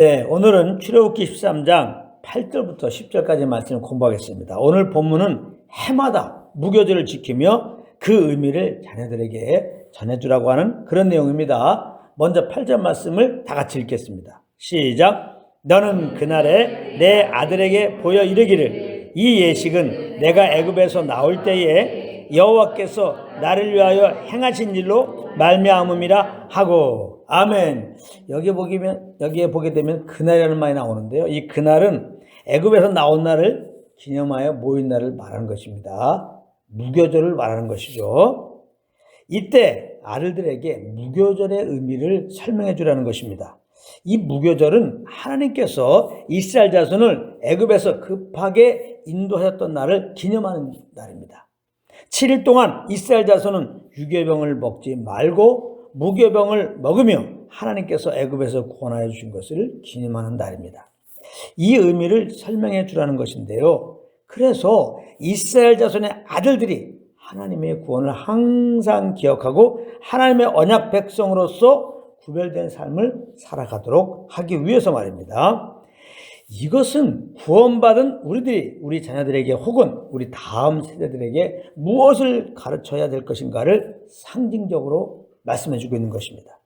네, 오늘은 출애굽기 13장 8절부터 10절까지 말씀을 공부하겠습니다. 오늘 본문은 해마다 무교절을 지키며 그 의미를 자녀들에게 전해주라고 하는 그런 내용입니다. 먼저 8절 말씀을 다 같이 읽겠습니다. 시작. 너는 그날에 내 아들에게 보여 이르기를 이 예식은 내가 애굽에서 나올 때에 여호와께서 나를 위하여 행하신 일로 말미암음이라 하고. 아멘. 여기에 보게 되면 그날이라는 말이 나오는데요. 이 그날은 애굽에서 나온 날을 기념하여 모인 날을 말하는 것입니다. 무교절을 말하는 것이죠. 이때 아들들에게 무교절의 의미를 설명해 주라는 것입니다. 이 무교절은 하나님께서 이스라엘 자손을 애굽에서 급하게 인도하셨던 날을 기념하는 날입니다. 7일 동안 이스라엘 자손은 유교병을 먹지 말고 무교병을 먹으며 하나님께서 애굽에서 구원하여 주신 것을 기념하는 날입니다. 이 의미를 설명해 주라는 것인데요. 그래서 이스라엘 자손의 아들들이 하나님의 구원을 항상 기억하고 하나님의 언약 백성으로서 구별된 삶을 살아가도록 하기 위해서 말입니다. 이것은 구원받은 우리 자녀들에게 혹은 우리 다음 세대들에게 무엇을 가르쳐야 될 것인가를 상징적으로 말씀해 주고 있는 것입니다.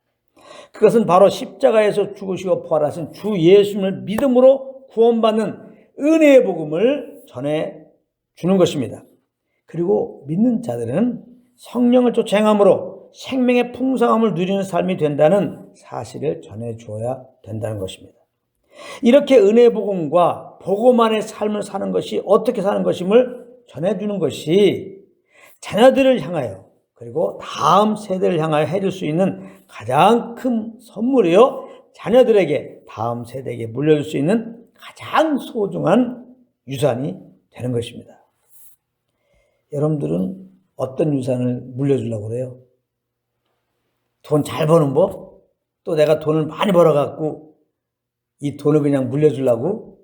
그것은 바로 십자가에서 죽으시고 부활하신 주 예수님을 믿음으로 구원받는 은혜의 복음을 전해 주는 것입니다. 그리고 믿는 자들은 성령을 쫓아 행함으로 생명의 풍성함을 누리는 삶이 된다는 사실을 전해 주어야 된다는 것입니다. 이렇게 은혜의 복음과 복음 안의 삶을 사는 것이 어떻게 사는 것임을 전해주는 것이 자녀들을 향하여 그리고 다음 세대를 향하여 해줄 수 있는 가장 큰 선물이요, 자녀들에게 다음 세대에게 물려줄 수 있는 가장 소중한 유산이 되는 것입니다. 여러분들은 어떤 유산을 물려주려고 그래요? 돈 잘 버는 법? 또 내가 돈을 많이 벌어갖고 이 돈을 그냥 물려주려고?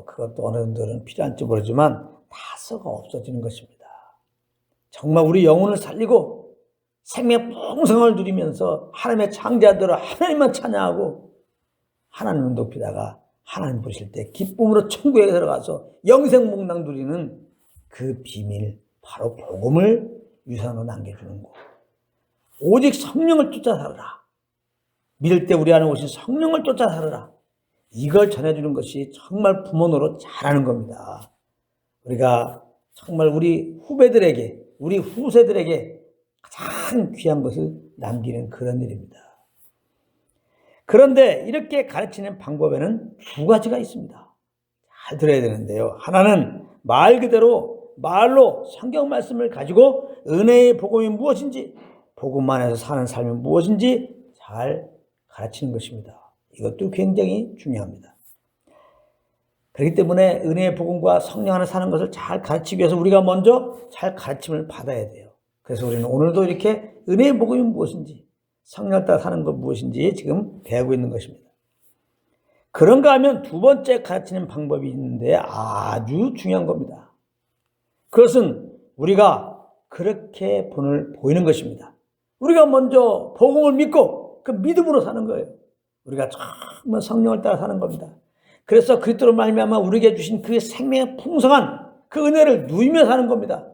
그것도 어느 정도는 필요한지 모르지만 다소가 없어지는 것입니다. 정말 우리 영혼을 살리고 생명의 풍성을 누리면서 하나님의 창자들을 하나님만 찬양하고 하나님을 높이다가 하나님 부르실 때 기쁨으로 천국에 들어가서 영생복락 누리는 그 비밀, 바로 복음을 유산으로 남겨주는 것. 오직 성령을 쫓아 살아라. 믿을 때 우리 안에 오신 성령을 쫓아 살아라. 이걸 전해주는 것이 정말 부모 노릇 잘하는 겁니다. 우리가 정말 우리 후배들에게, 우리 후세들에게 가장 귀한 것을 남기는 그런 일입니다. 그런데 이렇게 가르치는 방법에는 두 가지가 있습니다. 잘 들어야 되는데요. 하나는 말 그대로 말로 성경 말씀을 가지고 은혜의 복음이 무엇인지, 복음 안에서 사는 삶이 무엇인지 잘 가르치는 것입니다. 이것도 굉장히 중요합니다. 그렇기 때문에 은혜의 복음과 성령 안에 사는 것을 잘 가르치기 위해서 우리가 먼저 잘 가르침을 받아야 돼요. 그래서 우리는 오늘도 이렇게 은혜의 복음이 무엇인지, 성령을 따라 사는 것 무엇인지 지금 배우고 있는 것입니다. 그런가 하면 두 번째 가르치는 방법이 있는데 아주 중요한 겁니다. 그것은 우리가 그렇게 본을 보이는 것입니다. 우리가 먼저 복음을 믿고 그 믿음으로 사는 거예요. 우리가 정말 성령을 따라 사는 겁니다. 그래서 그리스도로 말미암아 우리에게 주신 그 생명의 풍성한 그 은혜를 누리며 사는 겁니다.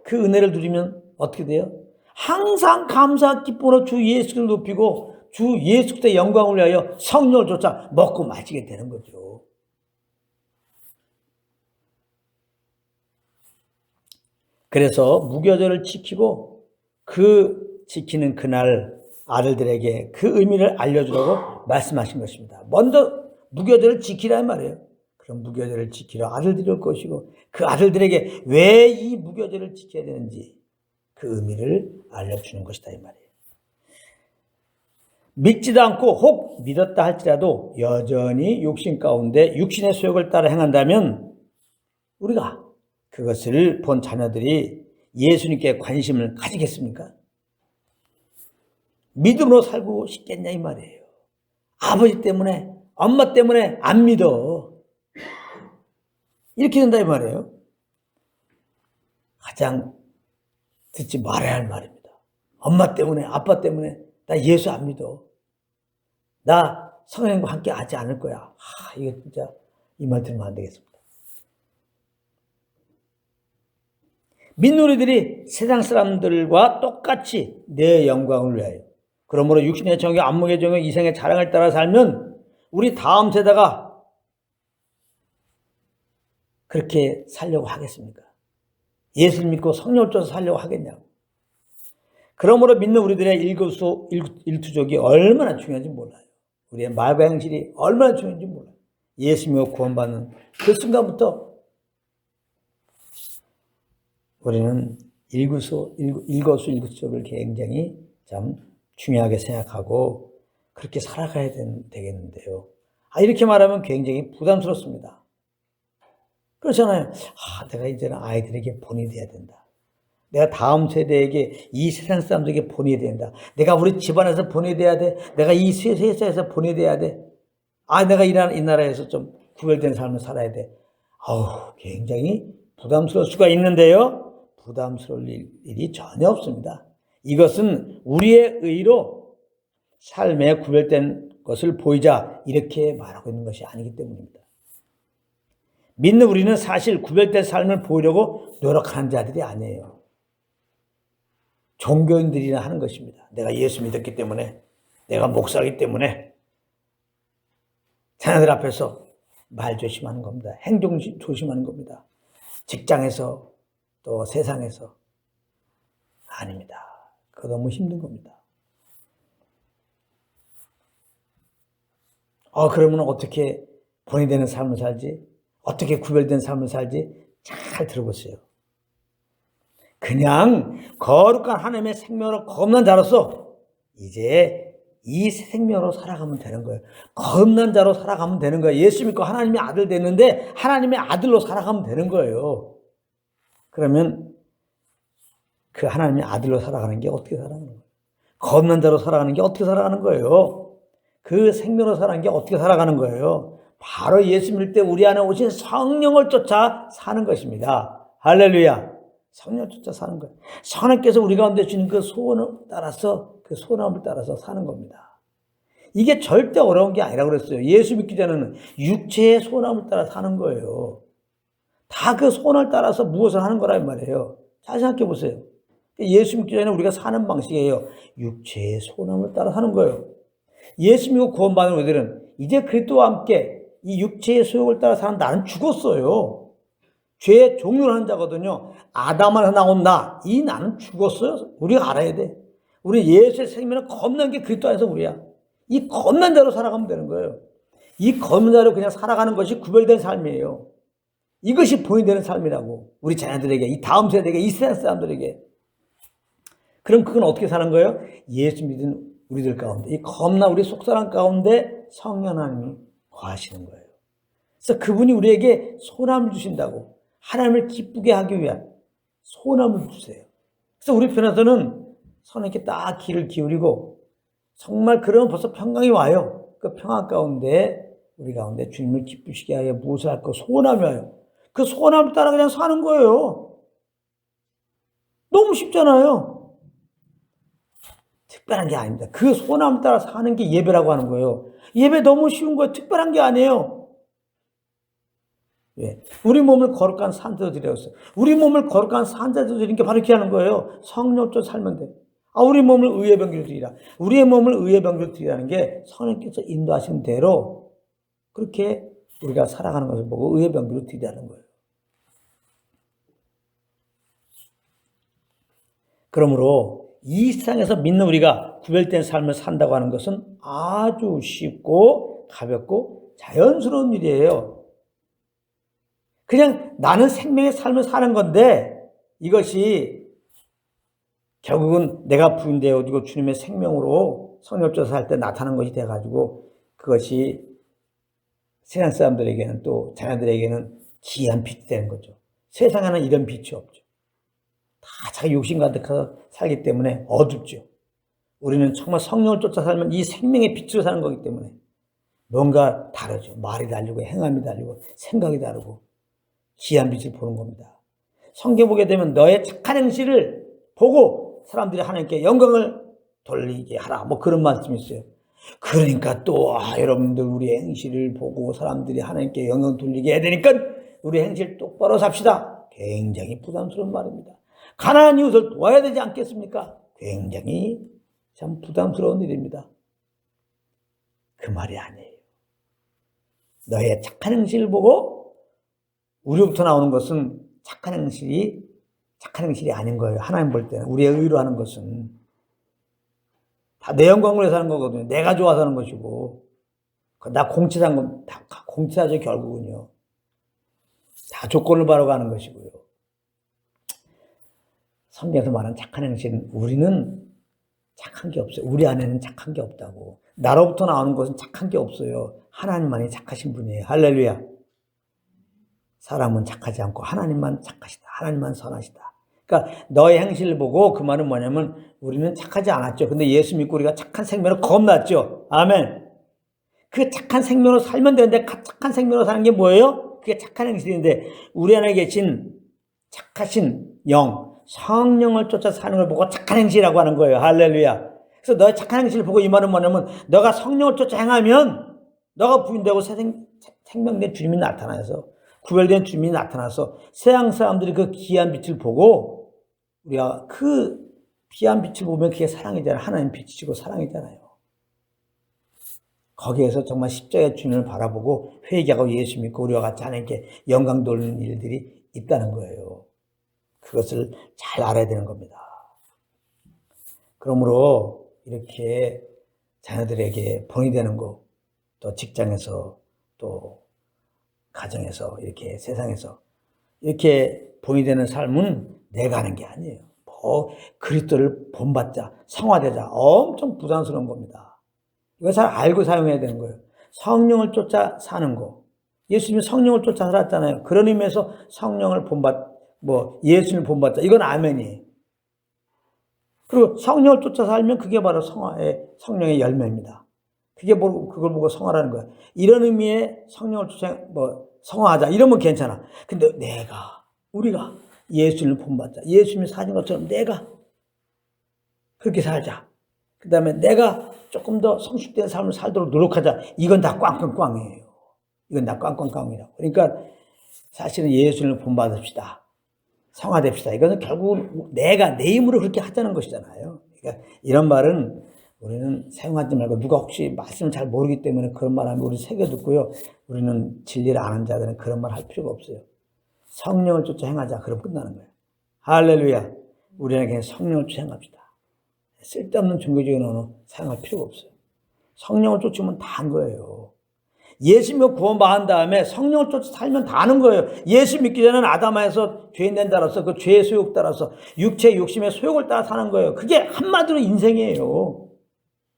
그 은혜를 누리면 어떻게 돼요? 항상 감사 기쁨으로 주 예수를 높이고 주 예수 그리스도의 영광을 위하여 성령을 쫓아 먹고 마시게 되는 거죠. 그래서 무교절을 지키고 그 지키는 그날 아들들에게 그 의미를 알려주라고 말씀하신 것입니다. 먼저 무교절을 지키란 말이에요. 그럼 무교절을 지키려 아들들이 올 것이고 그 아들들에게 왜 이 무교절을 지켜야 되는지 그 의미를 알려주는 것이다 이 말이에요. 믿지도 않고 혹 믿었다 할지라도 여전히 욕심 가운데 육신의 소욕을 따라 행한다면 우리가 그것을 본 자녀들이 예수님께 관심을 가지겠습니까? 믿음으로 살고 싶겠냐 이 말이에요. 아버지 때문에 엄마 때문에 안 믿어. 이렇게 된다 이 말이에요. 가장 듣지 말아야 할 말입니다. 엄마 때문에 아빠 때문에 나 예수 안 믿어. 나 성령과 함께 하지 않을 거야. 이거 진짜 이 말 들으면 안 되겠습니다. 믿는 우리들이 세상 사람들과 똑같이 내 영광을 위하여, 그러므로 육신의 정욕, 안목의 정욕, 이생의 자랑을 따라 살면 우리 다음 세대가 그렇게 살려고 하겠습니까? 예수를 믿고 성령을 쫓아 살려고 하겠냐고. 그러므로 믿는 우리들의 일투족이 얼마나 중요한지 몰라요. 우리의 말과 행실이 얼마나 중요한지 몰라요. 예수 믿고 구원받는 그 순간부터 우리는 일거수일투족을 굉장히 참 중요하게 생각하고 그렇게 살아가야 되겠는데요. 이렇게 말하면 굉장히 부담스럽습니다. 그렇잖아요. 내가 이제는 아이들에게 본이 돼야 된다. 내가 다음 세대에게, 이 세상 사람들에게 본이 된다. 내가 우리 집안에서 본이 돼야 돼. 내가 이 회사에서 본이 돼야 돼. 내가 이 나라에서 좀 구별된 삶을 살아야 돼. 굉장히 부담스러울 수가 있는데요. 부담스러울 일이 전혀 없습니다. 이것은 우리의 의로 삶에 구별된 것을 보이자 이렇게 말하고 있는 것이 아니기 때문입니다. 믿는 우리는 사실 구별된 삶을 보이려고 노력하는 자들이 아니에요. 종교인들이나 하는 것입니다. 내가 예수 믿었기 때문에, 내가 목사이기 때문에 자녀들 앞에서 말 조심하는 겁니다. 행동 조심하는 겁니다. 직장에서 또 세상에서. 아닙니다. 그거 너무 힘든 겁니다. 그러면 어떻게 본이 되는 삶을 살지? 어떻게 구별된 삶을 살지? 잘 들어보세요. 그냥 거룩한 하나님의 생명으로 거듭난 자로서 이제 이 생명으로 살아가면 되는 거예요. 거듭난 자로 살아가면 되는 거예요. 예수 믿고 하나님의 아들 됐는데 하나님의 아들로 살아가면 되는 거예요. 그러면 그 하나님의 아들로 살아가는 게 어떻게 살아가는 거예요? 거듭난 자로 살아가는 게 어떻게 살아가는 거예요? 그 생명으로 살아가는 게 어떻게 살아가는 거예요? 바로 예수 믿을 때 우리 안에 오신 성령을 쫓아 사는 것입니다. 할렐루야. 성령을 쫓아 사는 거예요. 성령께서 우리 가운데 주는 그 소원을 따라서, 그 소원함을 따라서 사는 겁니다. 이게 절대 어려운 게 아니라고 그랬어요. 예수 믿기 전에는 육체의 소원함을 따라 사는 거예요. 다 그 소원을 따라서 무엇을 하는 거란 말이에요. 잘 생각해 보세요. 예수 믿기 전에 우리가 사는 방식이에요. 육체의 소원함을 따라 사는 거예요. 예수 믿고 구원받은 우리들은 이제 그리스도와 함께 이 육체의 소욕을 따라 사는 나는 죽었어요. 죄의 종류를 하는 자거든요. 아담에서 나온 나, 이 나는 죽었어요. 우리가 알아야 돼. 우리 예수의 생명은 겁난 게 그리스도 안에서 우리야. 이 겁난 자로 살아가면 되는 거예요. 이 겁난 자로 그냥 살아가는 것이 구별된 삶이에요. 이것이 본이 되는 삶이라고. 우리 자녀들에게, 이 다음 세대에게, 이 세상 사람들에게. 그럼 그건 어떻게 사는 거예요? 예수 믿은 우리들 가운데, 이 겁나 우리 속사람 가운데 성령 하나님이 거하시는 거예요. 그래서 그분이 우리에게 소원함을 주신다고. 하나님을 기쁘게 하기 위한 소원함을 주세요. 그래서 우리 편에서는 선하게 딱 귀를 기울이고 정말 그러면 벌써 평강이 와요. 그 평강 가운데 우리 가운데 주님을 기쁘시게 하여 무엇을 할 거 소원함이 와요. 그 소원함을 따라 그냥 사는 거예요. 너무 쉽잖아요. 특별한 게 아닙니다. 그 소원함을 따라 사는 게 예배라고 하는 거예요. 예배 너무 쉬운 거예요. 특별한 게 아니에요. 왜? 우리 몸을 거룩한 산재로 드렸어요. 우리 몸을 거룩한 산재로 드리는 게 바로 이렇게 하는 거예요. 성령으로 살면 돼. 우리 몸을 의의 병기로 드리라. 우리의 몸을 의의 병기로 드리라는 게 성령께서 인도하신 대로 그렇게 우리가 살아가는 것을 보고 의의 병기로 드리라는 거예요. 그러므로 이 세상에서 믿는 우리가 구별된 삶을 산다고 하는 것은 아주 쉽고 가볍고 자연스러운 일이에요. 그냥 나는 생명의 삶을 사는 건데 이것이 결국은 내가 부인되어지고 주님의 생명으로 성령께서 살 때 나타나는 것이 돼가지고 그것이 세상 사람들에게는 또 자녀들에게는 기이한 빛이 되는 거죠. 세상에는 이런 빛이 없죠. 다 자기 욕심 가득해서 살기 때문에 어둡죠. 우리는 정말 성령을 쫓아 살면 이 생명의 빛으로 사는 거기 때문에 뭔가 다르죠. 말이 다르고 행함이 다르고 생각이 다르고 기이한 빛을 보는 겁니다. 성경 보게 되면 너의 착한 행실을 보고 사람들이 하나님께 영광을 돌리게 하라. 뭐 그런 말씀이 있어요. 그러니까 또 여러분들 우리 행실을 보고 사람들이 하나님께 영광 돌리게 해야 되니까 우리 행실 똑바로 삽시다. 굉장히 부담스러운 말입니다. 가난한 이웃을 도와야 되지 않겠습니까? 굉장히 참 부담스러운 일입니다. 그 말이 아니에요. 너의 착한 행실을 보고 우리로부터 나오는 것은 착한 행실이 아닌 거예요. 하나님 볼 때는 우리의 의로 하는 것은 다 내 영광을 위해서 하는 거거든요. 내가 좋아서 하는 것이고 나 공치사한 건 다 공치사죠. 결국은요. 다 조건을 바라고 하는 것이고요. 성경에서 말하는 착한 행실은 우리는 착한 게 없어요. 우리 안에는 착한 게 없다고. 나로부터 나오는 것은 착한 게 없어요. 하나님만이 착하신 분이에요. 할렐루야. 사람은 착하지 않고 하나님만 착하시다. 하나님만 선하시다. 그러니까 너의 행실을 보고 그 말은 뭐냐면 우리는 착하지 않았죠. 근데 예수 믿고 우리가 착한 생명을 겁났죠. 아멘. 그 착한 생명으로 살면 되는데 착한 생명으로 사는 게 뭐예요? 그게 착한 행실인데 우리 안에 계신 착하신 영, 성령을 쫓아 사는 걸 보고 착한 행실이라고 하는 거예요. 할렐루야. 그래서 너의 착한 행실을 보고 이 말은 뭐냐면 너가 성령을 쫓아 행하면 너가 부인되고 생명된 주님이 나타나서 구별된 주님이 나타나서 세상 사람들이 그 귀한 빛을 보고 우리가 그 귀한 빛을 보면 그게 사랑이잖아요. 하나님 빛이시고 사랑이잖아요. 거기에서 정말 십자가의 주님을 바라보고 회개하고 예수 믿고 우리와 같이 하나님께 영광 돌리는 일들이 있다는 거예요. 그것을 잘 알아야 되는 겁니다. 그러므로 이렇게 자녀들에게 본이 되는 거, 또 직장에서 또 가정에서 이렇게 세상에서 이렇게 본이 되는 삶은 내가 하는 게 아니에요. 그리스도를 본받자, 성화되자 엄청 부담스러운 겁니다. 이거 잘 알고 사용해야 되는 거예요. 성령을 쫓아 사는 거. 예수님이 성령을 쫓아 살았잖아요. 그런 의미에서 성령을 예수님을 본받자. 이건 아멘이에요. 그리고 성령을 쫓아 살면 그게 바로 성령의 열매입니다. 그걸 보고 성화라는 거야. 이런 의미의 성령을 쫓아 성화하자 이러면 괜찮아. 근데 우리가 예수님을 본받자. 예수님이 사신 것처럼 내가 그렇게 살자. 그 다음에 내가 조금 더 성숙된 삶을 살도록 노력하자. 이건 다 꽝꽝꽝이에요. 이건 다 꽝꽝꽝이라고. 그러니까 사실은 예수님을 본받읍시다. 성화됩시다. 이것은 결국 내 힘으로 그렇게 하자는 것이잖아요. 그러니까 이런 말은 우리는 사용하지 말고 누가 혹시 말씀을 잘 모르기 때문에 그런 말 하면 우리 새겨듣고요. 우리는 진리를 아는 자들은 그런 말 할 필요가 없어요. 성령을 쫓아 행하자. 그럼 끝나는 거예요. 할렐루야. 우리는 그냥 성령을 쫓아 행합시다. 쓸데없는 종교적인 언어 사용할 필요가 없어요. 성령을 쫓으면 다 한 거예요. 예수 믿고 구원받은 다음에 성령을 쫓아 살면 다 하는 거예요. 예수 믿기 전에는 아담에서 죄인된 따라서 그 죄의 소욕 따라서 육체 욕심의 소욕을 따라 사는 거예요. 그게 한마디로 인생이에요.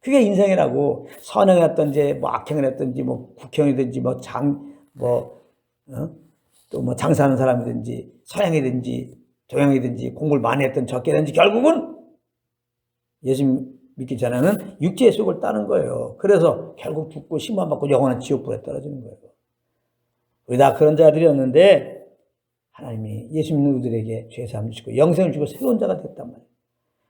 그게 인생이라고. 선행을 했든지 악행을 했든지 국형이든지 또 장사하는 사람이든지 서양이든지 동양이든지 공부를 많이 했든 적게 했든지 결국은 예수 믿기 전에는 육체의 속을 따는 거예요. 그래서 결국 죽고 심판받고 영원한 지옥불에 떨어지는 거예요. 우리 다 그런 자들이었는데 하나님이 예수 믿는 이들에게 죄사함 주시고 영생을 주고 새로운 자가 됐단 말이에요.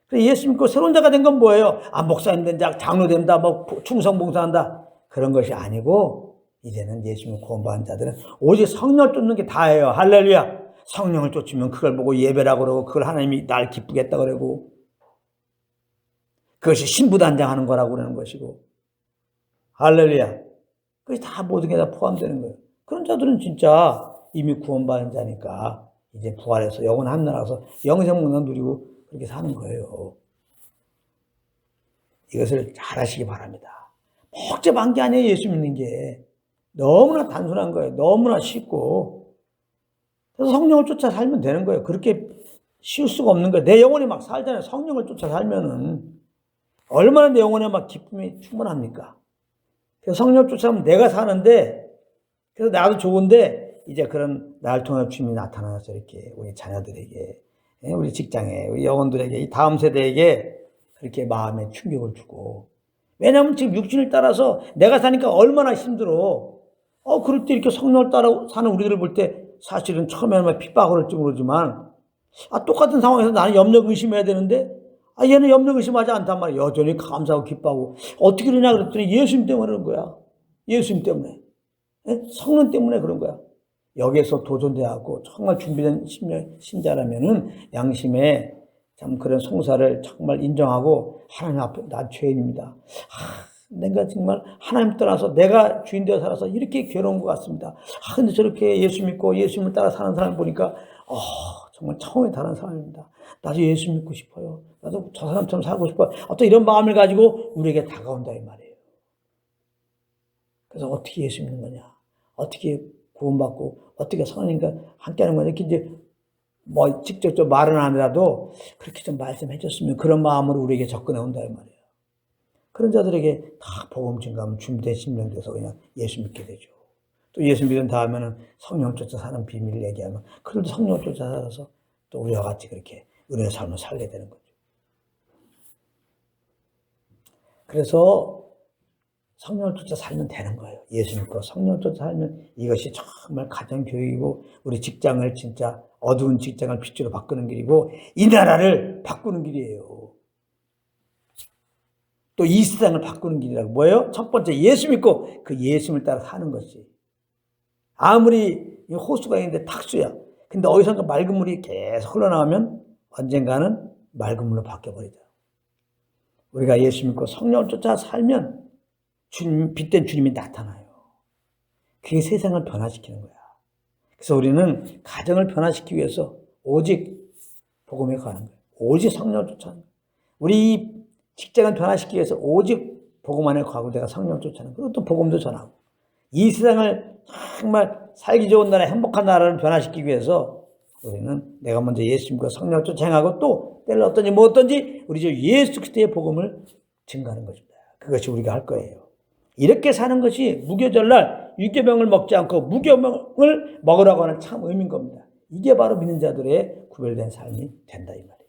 그래서 예수 믿고 새로운 자가 된 건 뭐예요? 목사님 된다, 장로 된다, 충성봉사한다 그런 것이 아니고 이제는 예수 믿고 구원받은 자들은 오직 성령을 쫓는 게 다예요. 할렐루야. 성령을 쫓으면 그걸 보고 예배라고 그러고 그걸 하나님이 날 기쁘겠다 그러고 그것이 신부단장하는 거라고 그러는 것이고 할렐루야. 그게 다 모든 게 다 포함되는 거예요. 그런 자들은 진짜 이미 구원받은 자니까 이제 부활해서 영원 하늘나라에서 영생문화 누리고 그렇게 사는 거예요. 이것을 잘 하시기 바랍니다. 복잡한 게 아니에요. 예수 믿는 게 너무나 단순한 거예요. 너무나 쉽고 그래서 성령을 쫓아 살면 되는 거예요. 그렇게 쉬울 수가 없는 거예요. 내 영혼이 막 살잖아요. 성령을 쫓아 살면은 얼마나 내 영혼에 막 기쁨이 충분합니까? 그래서 성령을 쫓아가면 내가 사는데, 그래서 나도 좋은데, 이제 그런 나를 통해 주님이 나타나서 이렇게 우리 자녀들에게, 우리 직장에, 우리 영혼들에게, 이 다음 세대에게 그렇게 마음에 충격을 주고. 왜냐하면 지금 육신을 따라서 내가 사니까 얼마나 힘들어. 그럴 때 이렇게 성령을 따라 사는 우리들을 볼 때 사실은 처음에는 핍박을 할지 모르지만, 똑같은 상황에서 나는 염려 의심해야 되는데, 얘는 염려 의심하지 않단 말이야. 여전히 감사하고 기뻐하고. 어떻게 그러냐 그랬더니 예수님 때문에 그런 거야. 예수님 때문에. 성령 때문에 그런 거야. 여기에서 도전대하고 정말 준비된 신자라면은 양심에 참 그런 송사를 정말 인정하고 하나님 앞에 나 죄인입니다. 내가 정말 하나님 떠나서 내가 주인 되어 살아서 이렇게 괴로운 것 같습니다. 근데 저렇게 예수 믿고 예수님을 따라 사는 사람 보니까 정말 차원이 다른 사람입니다. 나도 예수 믿고 싶어요. 나도 저 사람처럼 살고 싶어요. 어떤 이런 마음을 가지고 우리에게 다가온다 이 말이에요. 그래서 어떻게 예수 믿는 거냐? 어떻게 구원받고 어떻게 성령님과 함께하는 거냐? 이렇게 이제 뭐 직접적 말은 아니라도 그렇게 좀 말씀해 줬으면 그런 마음으로 우리에게 접근해 온다 이 말이에요. 그런 자들에게 다 복음 증가하면 준비된 심령 돼서 그냥 예수 믿게 되죠. 또 예수 믿은 다음에는 성령 쫓아 사는 비밀을 얘기하면 그래도 성령 쫓아 살아서 또 우리와 같이 그렇게 은혜의 삶을 살게 되는 거죠. 그래서 성령을 쫓아 살면 되는 거예요. 예수 믿고 성령을 쫓아 살면 이것이 정말 가정교육이고 우리 직장을 진짜 어두운 직장을 빛으로 바꾸는 길이고 이 나라를 바꾸는 길이에요. 또 이 세상을 바꾸는 길이라고. 뭐예요? 첫 번째 예수 믿고 그 예수님을 따라 사는 것이. 아무리 호수가 있는데 탁수야. 근데 어디선가 맑은 물이 계속 흘러나오면 언젠가는 맑은 물로 바뀌어버리죠. 우리가 예수 믿고 성령을 쫓아 살면 주님, 빛된 주님이 나타나요. 그게 세상을 변화시키는 거야. 그래서 우리는 가정을 변화시키기 위해서 오직 복음에 가는 거예요. 오직 성령을 쫓아하는 거예요. 우리 직장을 변화시키기 위해서 오직 복음 안에 가고 내가 성령을 쫓아하는 거예요. 또 복음도 전하고. 이 세상을 정말 살기 좋은 나라, 행복한 나라를 변화시키기 위해서 우리는 내가 먼저 예수님과 성령을 쫓아 행하고 또 때를 어떤지 뭐 어떤지 우리 주 예수 그리스도의 복음을 증가하는 것입니다. 그것이 우리가 할 거예요. 이렇게 사는 것이 무교절날 유교병을 먹지 않고 무교병을 먹으라고 하는 참 의미인 겁니다. 이게 바로 믿는 자들의 구별된 삶이 된다 이 말이에요.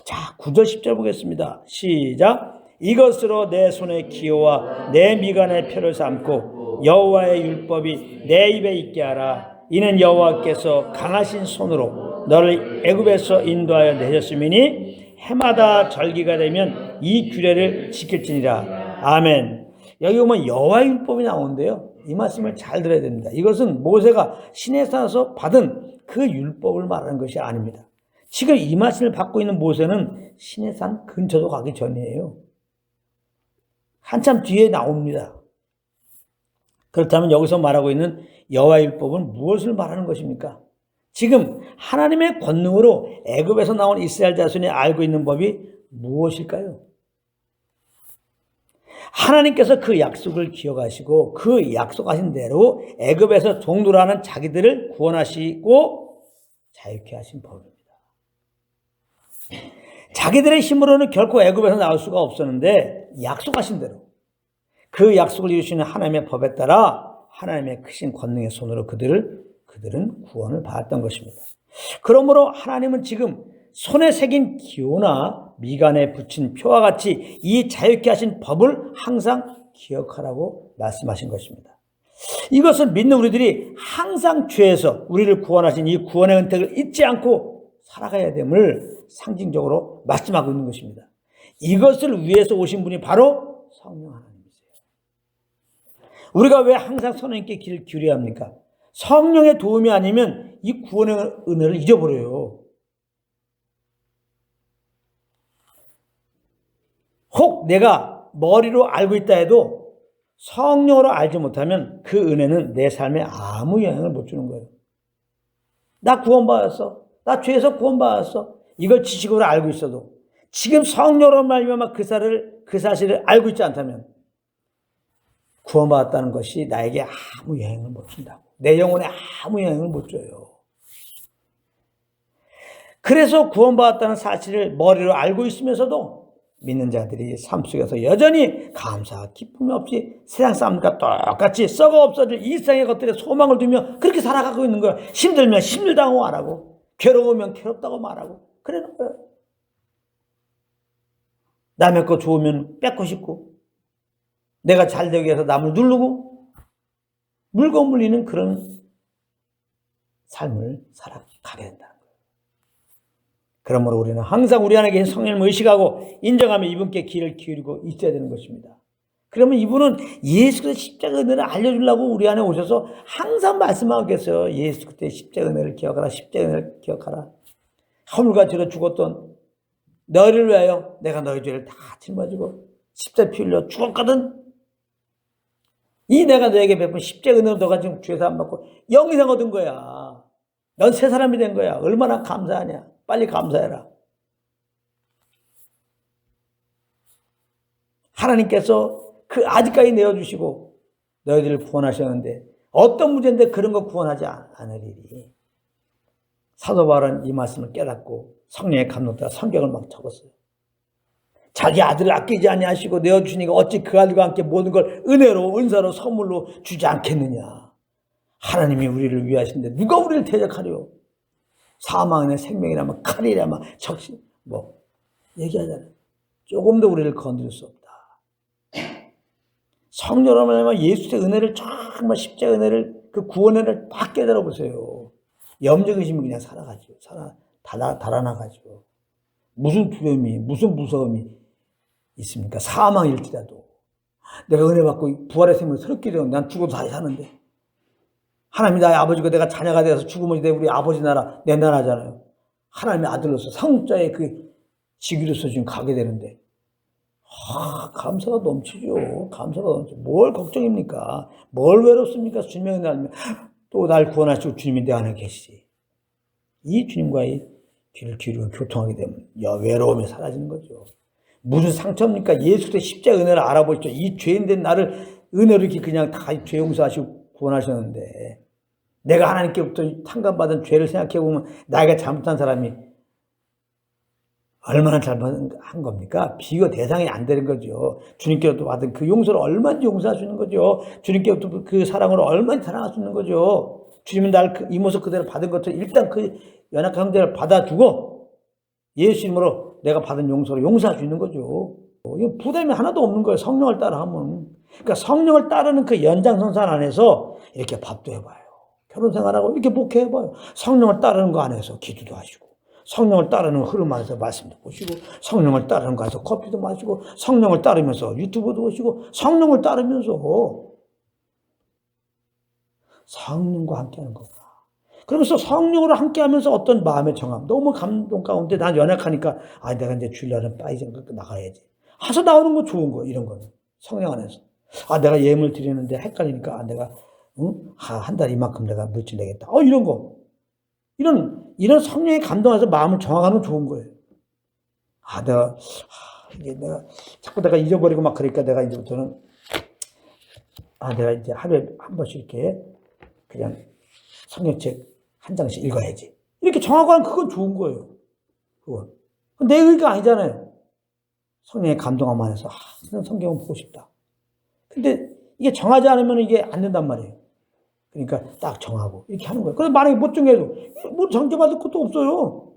자, 9절 10절 보겠습니다. 시작. 이것으로 내 손의 기호와 내 미간의 표를 삼고 여호와의 율법이 내 입에 있게 하라. 이는 여호와께서 강하신 손으로 너를 애굽에서 인도하여 내셨음이니 해마다 절기가 되면 이 규례를 지킬지니라. 아멘. 여기 보면 여호와의 율법이 나오는데요. 이 말씀을 잘 들어야 됩니다. 이것은 모세가 시내산에서 받은 그 율법을 말하는 것이 아닙니다. 지금 이 말씀을 받고 있는 모세는 시내산 근처도 가기 전이에요. 한참 뒤에 나옵니다. 그렇다면 여기서 말하고 있는 여호와의 율법은 무엇을 말하는 것입니까? 지금 하나님의 권능으로 애굽에서 나온 이스라엘 자손이 알고 있는 법이 무엇일까요? 하나님께서 그 약속을 기억하시고 그 약속하신 대로 애굽에서 종노라는 자기들을 구원하시고 자유케 하신 법입니다. 자기들의 힘으로는 결코 애굽에서 나올 수가 없었는데 약속하신 대로 그 약속을 이루시는 하나님의 법에 따라 하나님의 크신 권능의 손으로 그들은 구원을 받았던 것입니다. 그러므로 하나님은 지금 손에 새긴 기호나 미간에 붙인 표와 같이 이 자유케 하신 법을 항상 기억하라고 말씀하신 것입니다. 이것은 믿는 우리들이 항상 죄에서 우리를 구원하신 이 구원의 은택을 잊지 않고 살아가야 됨을 상징적으로 말씀하고 있는 것입니다. 이것을 위해서 오신 분이 바로 성령 하나님이세요. 우리가 왜 항상 성령님께 길을 기울여야 합니까? 성령의 도움이 아니면 이 구원의 은혜를 잊어버려요. 혹 내가 머리로 알고 있다 해도 성령으로 알지 못하면 그 은혜는 내 삶에 아무 영향을 못 주는 거예요. 나 구원받았어. 나 죄에서 구원받았어. 이걸 지식으로 알고 있어도 지금 성령으로 말미암아 그 사실을 알고 있지 않다면 구원받았다는 것이 나에게 아무 영향을 못 준다고. 내 영혼에 아무 영향을 못 줘요. 그래서 구원받았다는 사실을 머리로 알고 있으면서도 믿는 자들이 삶 속에서 여전히 감사, 기쁨이 없이 세상 사람들과 똑같이 썩어 없어질 이 세상의 것들에 소망을 두며 그렇게 살아가고 있는 거야. 힘들면 힘들다고 말하고 괴로우면 괴롭다고 말하고 그러는 거야. 남의 거 좋으면 뺏고 싶고 내가 잘 되기 위해서 남을 누르고 물고 물리는 그런 삶을 살아가게 된다는 거예요. 그러므로 우리는 항상 우리 안에 계신 성령을 의식하고 인정하며 이분께 귀를 기울이고 있어야 되는 것입니다. 그러면 이분은 예수 그리스도의 십자가 은혜를 알려주려고 우리 안에 오셔서 항상 말씀하고 계세요. 예수 그리스도의 십자가 은혜를 기억하라. 십자가 은혜를 기억하라. 하물과 죄로 죽었던 너희를 위하여 내가 너희 죄를 다 짊어지고 십자가 피 흘려 죽었거든. 이 내가 너에게 베푼 십자가 은혜로 너가 지금 죄 사함 받고 영생 얻은 거야. 넌 새 사람이 된 거야. 얼마나 감사하냐. 빨리 감사해라. 하나님께서 그 아직까지 내어주시고 너희들을 구원하셨는데 어떤 문제인데 그런 거 구원하지 않으리니. 사도 바울은 이 말씀을 깨닫고 성령의 감동 따라 성경을 막 적었어요. 자기 아들을 아끼지 아니하시고 내어주시니까 어찌 그 아들과 함께 모든 걸 은혜로 은사로 선물로 주지 않겠느냐. 하나님이 우리를 위하신데 누가 우리를 대적하려. 사망이나 생명이라면 칼이라면 적신 얘기하잖아요. 조금도 우리를 건드릴 수 없다. 성령으로 말하면 예수의 은혜를 정말 십자가 은혜를 그 구원을 딱 깨달아 보세요. 염려 의심이 그냥 살아가죠. 달아나가죠. 무슨 두려움이 무슨 무서움이 있습니까? 사망일지라도 내가 은혜 받고 부활의 생명을 새롭게 되면 난 죽어도 다시 사는데 하나님이 나의 아버지고 내가 자녀가 되어서 죽으면 이제 우리 아버지 나라 내 나라잖아요. 하나님의 아들로서 성자의 그 직위로서 지금 가게 되는데 감사가 넘치죠. 감사가 넘치죠. 뭘 걱정입니까? 뭘 외롭습니까? 주님의 은혜 알면 또 날 구원하시고 주님이 내 안에 계시지. 이 주님과의 귀를 기울이고 교통하게 되면 외로움이 사라지는 거죠. 무슨 상처입니까? 예수의 십자가 은혜를 알아보시죠. 이 죄인된 나를 은혜로 이렇게 그냥 다 죄 용서하시고 구원하셨는데 내가 하나님께부터 탕감받은 죄를 생각해보면 나에게 잘못한 사람이 얼마나 잘못한 겁니까? 비교 대상이 안 되는 거죠. 주님께로부터 받은 그 용서를 얼마나 용서할 수 있는 거죠. 주님께로부터 그 사랑으로 얼마나 사랑할 수 있는 거죠. 주님은 날 이 모습 그대로 받은 것처럼 일단 그 연약한 형제를 받아주고 예수 이름으로 내가 받은 용서로 용서할 수 있는 거죠. 이거 부담이 하나도 없는 거예요. 성령을 따라하면. 그러니까 성령을 따르는 그 연장선상 안에서 이렇게 밥도 해봐요. 결혼 생활하고 이렇게 목회해봐요. 성령을 따르는 거 안에서 기도도 하시고 성령을 따르는 흐름 안에서 말씀도 보시고 성령을 따르는 거 안에서 커피도 마시고 성령을 따르면서 유튜브도 보시고 성령을 따르면서 성령과 함께하는 거구나. 그러면서 성령으로 함께하면서 어떤 마음의 정함, 너무 감동 가운데 난 연약하니까 내가 이제 주일날은 빠이전 나가야지. 하서 나오는 거 좋은 거 이런 거는 성령 안에서. 내가 예물 드리는데 헷갈리니까 내가 한 달 이만큼 내가 물질 내겠다. 이런 거. 이런 성령의 감동에서 마음을 정하는 건 좋은 거예요. 내가 자꾸 내가 잊어버리고 막 그러니까 내가 이제부터는 내가 이제 하루에 한 번씩 이렇게 그냥 성경책 한 장씩 읽어야지. 이렇게 정하고 하면 그건 좋은 거예요. 그건. 내 의가 아니잖아요. 성령의 감동함 안에서 성경을 보고 싶다. 근데 이게 정하지 않으면 이게 안 된단 말이에요. 그러니까 딱 정하고 이렇게 하는 거예요. 그래서 만약에 못 정해도 뭐 정해받을 것도 없어요.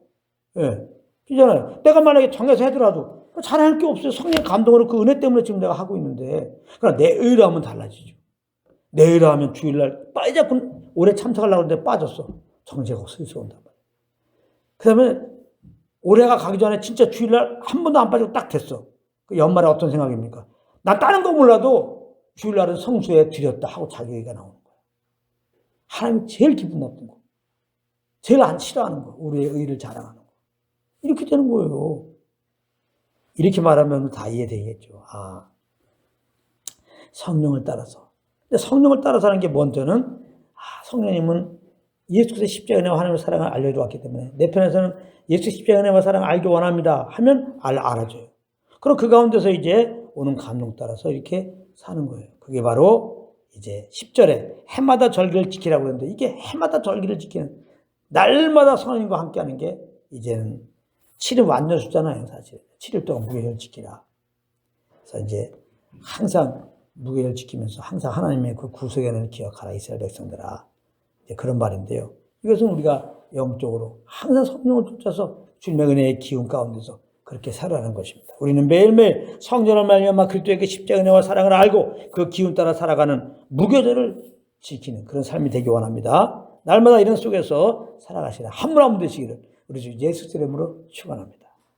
예. 그잖아요. 내가 만약에 정해서 하더라도 잘할 게 없어요. 성령의 감동으로 그 은혜 때문에 지금 내가 하고 있는데. 그러나 내 의로 하면 달라지죠. 내 의로 하면 주일날 빨리 자꾸 올해 참석하려고 했는데 빠졌어. 정죄가 슬슬 온단 말이에요. 그 다음에 올해가 가기 전에 진짜 주일날 한 번도 안 빠지고 딱 됐어. 그 연말에 어떤 생각입니까? 나 다른 거 몰라도 주일날은 성수에 드렸다 하고 자기 의가 나오는 거야. 하나님이 제일 기분 나쁜 거. 제일 안 싫어하는 거. 우리의 의를 자랑하는 거. 이렇게 되는 거예요. 이렇게 말하면 다 이해되겠죠. 성령을 따라서. 근데 성령을 따라서 하는 게 먼저는 성령님은 예수 그리스도의 십자가의 은혜와 하나님의 사랑을 알려줘 왔기 때문에 내 편에서는 예수 십자가의 은혜와 사랑을 알기 원합니다 하면 알아줘요. 그럼 그 가운데서 이제 오는 감동 따라서 이렇게 사는 거예요. 그게 바로 이제 10절에 해마다 절기를 지키라고 그러는데 이게 해마다 절기를 지키는 날마다 성령님과 함께하는 게 이제는 7일 완전수잖아요. 사실 7일 동안 무교절을 지키라. 그래서 이제 항상 무교절을 지키면서 항상 하나님의 그 구속의 은혜를 기억하라 이스라엘 백성들아. 이제 그런 말인데요. 이것은 우리가 영적으로 항상 성령을 쫓아서 주님의 은혜의 기운 가운데서 그렇게 살아가는 것입니다. 우리는 매일매일 성령을 말미암아 그리스도에게 십자가 은혜와 사랑을 알고 그 기운 따라 살아가는 무교절을 지키는 그런 삶이 되기 원합니다. 날마다 이런 속에서 살아가시라. 한 분 한 분 되시기를 우리 주 예수 이름으로 축원합니다.